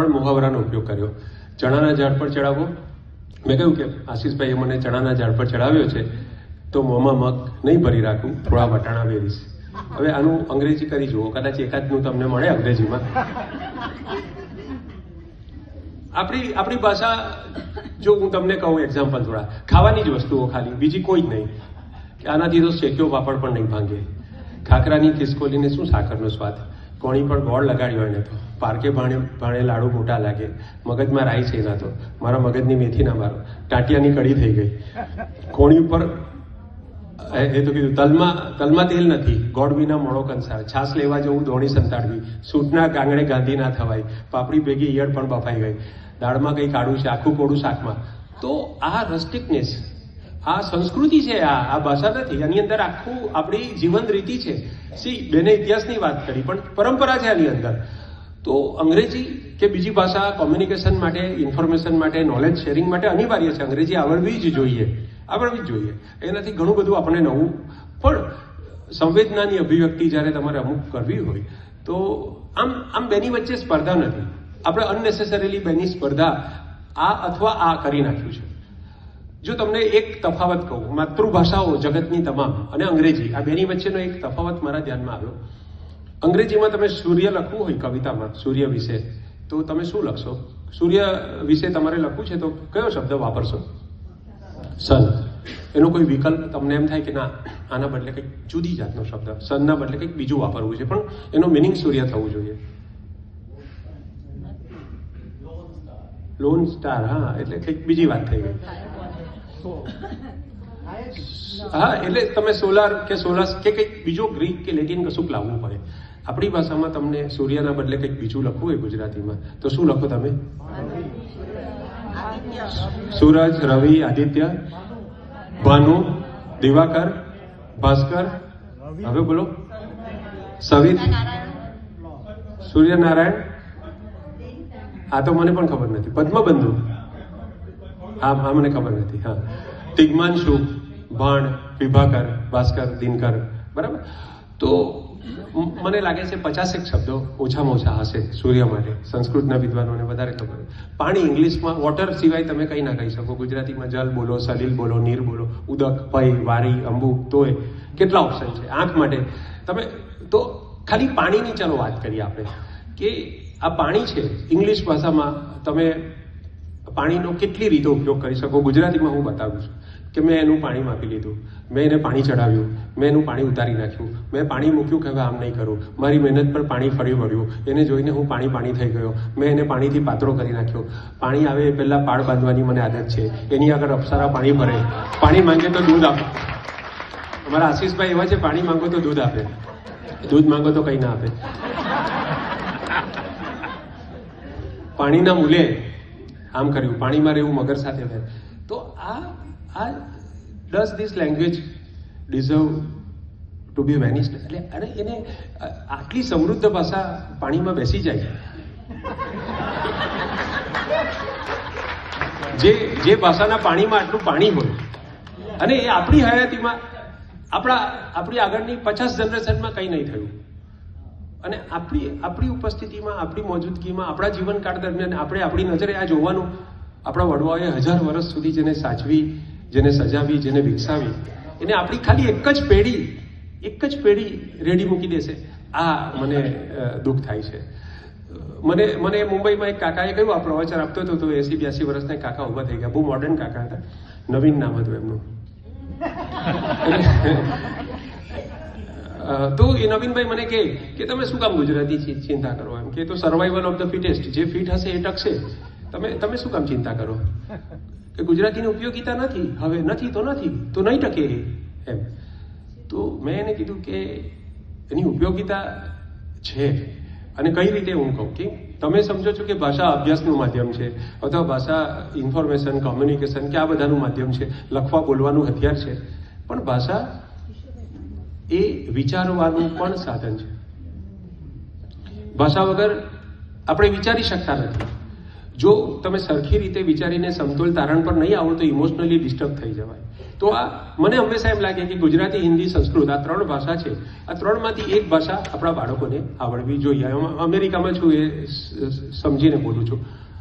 3 મુહાવરાનો ઉપયોગ કર્યો. ચણાના ઝાડ પર ચડાવવો, મેં કહ્યું કે આશીષભાઈએ મને ચણાના ઝાડ પર ચડાવ્યો છે તો મોંમાં મગ નહીં ભરી રાખું, થોડા વટાણા વેરીશ. હવે આનું અંગ્રેજી કરી જુઓ, કદાચ એકાદનું તમને મળે અંગ્રેજીમાં. આપણી ભાષા, જો હું તમને કહું એક્ઝામ્પલ થોડા, ખાવાની જ વસ્તુઓ ખાલી, બીજી કોઈ જ નહીં. આનાથી તો શેક્યો પાપડ પણ નહીં ભાંગે. ખાખરાની ખિસકોલીને શું સાકરનો સ્વાદ, કોણી પર ગોળ લગાડ્યો એને તો પારકે ભાણે લાડુ મોટા લાગે. મગજમાં રાઈ છે એના તો, મારા મગજની મેથી ના મારો, ટાટિયાની કડી થઈ ગઈ. કોણી ઉપર એ તો કીધું, તલમાં તેલ નથી, ગોળ વિના મોડો કંસાર, છાસ લેવા જવું દોણી સંતાડવી, સૂટના ગાંગડે ગાંધી ના થવાય, પાપડી ભેગી ઈયળ પણ બફાઈ ગઈ, દાળમાં કંઈ કાઢું છે આખું કોડું શાકમાં. તો આ રસ્ટિકનેસ, આ સંસ્કૃતિ છે, આ ભાષા નથી. આની અંદર આખું આપણી જીવન રીતિ છે. બેને ઇતિહાસની વાત કરી, પણ પરંપરા છે આની અંદર. તો અંગ્રેજી કે બીજી ભાષા કોમ્યુનિકેશન માટે, ઇન્ફોર્મેશન માટે, નોલેજ શેરિંગ માટે અનિવાર્ય છે. અંગ્રેજી આવડવી જ જોઈએ. એનાથી ઘણું બધું આપણે નવું. પણ સંવેદનાની અભિવ્યક્તિ જ્યારે તમારે અમુક કરવી હોય તો આમ બેની વચ્ચે સ્પર્ધા નથી. આપણે અનનેસેસરીલી બેની સ્પર્ધા આ અથવા આ કરી નાખ્યું છે. જો તમને એક તફાવત કહું, માતૃભાષાઓ જગતની તમામ અને અંગ્રેજી, આ બેની વચ્ચેનો એક તફાવત મારા ધ્યાનમાં આવ્યો. અંગ્રેજીમાં તમે સૂર્ય લખવું હોય કવિતામાં, સૂર્ય વિશે, તો તમે શું લખશો? સૂર્ય વિશે તમારે લખવું છે તો કયો શબ્દ વાપરશો? સન. એનો કોઈ વિકલ્પ તમને એમ થાય કે ના, આના બદલે કંઈક જુદી જાતનો શબ્દ, સનના બદલે કંઈક બીજું વાપરવું છે, પણ એનો મિનિંગ સૂર્ય થવું જોઈએ. લોન સ્ટાર, હા, એટલે કંઈક બીજી વાત થઈ ગઈ. હા, એટલે તમે સોલાર કે સોલાસ કે કંઈક બીજો ગ્રીક કે લેટિન કશુંક લાવવું પડે. આપણી ભાષામાં તમને સૂર્યના બદલે કંઈક બીજું લખવું હોય ગુજરાતીમાં, તો શું લખો તમે? સૂરજ, રવિ, આદિત્ય, ભાનુ, દિવાકર, ભાસ્કર, હવે બોલો, સવિત, સૂર્યનારાયણ, આ તો મને પણ ખબર નથી. પદ્મબંધુ, હા મને ખબર નથી. હા, તિગ્માંશુ, ભાણ, વિભાકર, ભાસ્કર, દિનકર, બરાબર. તો મને લાગે છે 50 શબ્દો ઓછામાં ઓછા હશે સૂર્ય માટે. સંસ્કૃતના વિદ્વાનોને વધારે ખબર. પાણી ઇંગ્લિશમાં વોટર સિવાય તમે કંઈ ના કહી શકો. ગુજરાતીમાં જલ બોલો, સલીલ બોલો, નીર બોલો, ઉદક, ભય, વારી, અંબુ, તોય, કેટલા ઓપ્શન છે. આંખ માટે તમે તો ખાલી પાણીની ચાલો વાત કરીએ આપણે, કે આ પાણી છે. ઇંગ્લિશ ભાષામાં તમે પાણીનો કેટલી રીતે ઉપયોગ કરી શકો. ગુજરાતીમાં હું બતાવું છું કે મેં એનું પાણી માપી લીધું, મેં એને પાણી ચડાવ્યું, મેં એનું પાણી ઉતારી નાખ્યું, મેં પાણી મૂક્યું કે હવે આમ નહીં કરું, મારી મહેનત પર પાણી ફરી વળ્યું, એને જોઈને હું પાણી થઈ ગયો, મેં એને પાણીથી પાતળો કરી નાખ્યો. પાણી આવે એ પહેલાં પાળ બાંધવાની મને આદત છે. એની આગળ અપ્સરા પાણી ભરે, પાણી માંગે તો દૂધ આપે. અમારા આશીષભાઈ એવા છે, પાણી માંગો તો દૂધ આપે, દૂધ માંગો તો કંઈ ના આપે. પાણીના મૂલે આમ કર્યું, પાણીમાં રહેવું મગર સાથે રહે. તો આ does this language deserve to be vanished? એટલે અરે એને આટલી સમૃદ્ધ ભાષા પાણીમાં બેસી જાય. જે ભાષાના પાણીમાં આટલું પાણી હોય અને એ આપણી હયાતીમાં, આપણી આગળની 50 જનરેશનમાં કંઈ નહીં થયું, અને આપણી ઉપસ્થિતિમાં, આપણી મોજૂદગીમાં, આપણા જીવનકાળ દરમિયાન આપણે આપણી નજરે આ જોવાનું. આપણા વડવાઓએ 1000 વર્ષ સુધી જેને સાચવી, જેને સજાવી, જેને વિકસાવી, એને આપણી ખાલી એક જ પેઢી રેડી મૂકી દેશે. આ મને દુઃખ થાય છે. મને મુંબઈમાં એક કાકાએ કહ્યું, આ પ્રવચન આપતો હતો તો 80-82 વર્ષના કાકા ઊભા થઈ ગયા. બહુ મોડર્ન કાકા હતા, નવીન નામ હતું એમનું. તો એ નવીનભાઈ મને કહે કે તમે શું કામ ગુજરાતી ચિંતા કરો? એમ કે તો સર્વાઈવલ ઓફ ધ ફિટેસ્ટ, જે ફિટ હશે એ ટકશે. તમે શું કામ ચિંતા કરો? કે ગુજરાતીની ઉપયોગિતા નથી, હવે નથી તો નહીં ટકે એમ. તો મેં એને કીધું કે એની ઉપયોગિતા છે. અને કઈ રીતે હું કહું કે તમે સમજો છો કે ભાષા અભ્યાસનું માધ્યમ છે, અથવા ભાષા ઇન્ફોર્મેશન, કોમ્યુનિકેશન કે આ બધાનું માધ્યમ છે, લખવા બોલવાનું હથિયાર છે, પણ ભાષા એ વિચારવાનું પણ સાધન છે. ભાષા વગર આપણે વિચારી શકતા નથી. જો તમે સરખી રીતે વિચારીને સમતોલ તારણ પર નહીં આવો તો ઇમોશનલી ડિસ્ટર્બ થઈ જવાય. તો આ મને હંમેશા એમ લાગે કે ગુજરાતી, હિન્દી, સંસ્કૃત આ 3 ભાષા છે. આ 3માંથી એક ભાષા આપણા બાળકોને આવડવી જોઈએ. અમેરિકામાં છું એ સમજીને બોલું છું.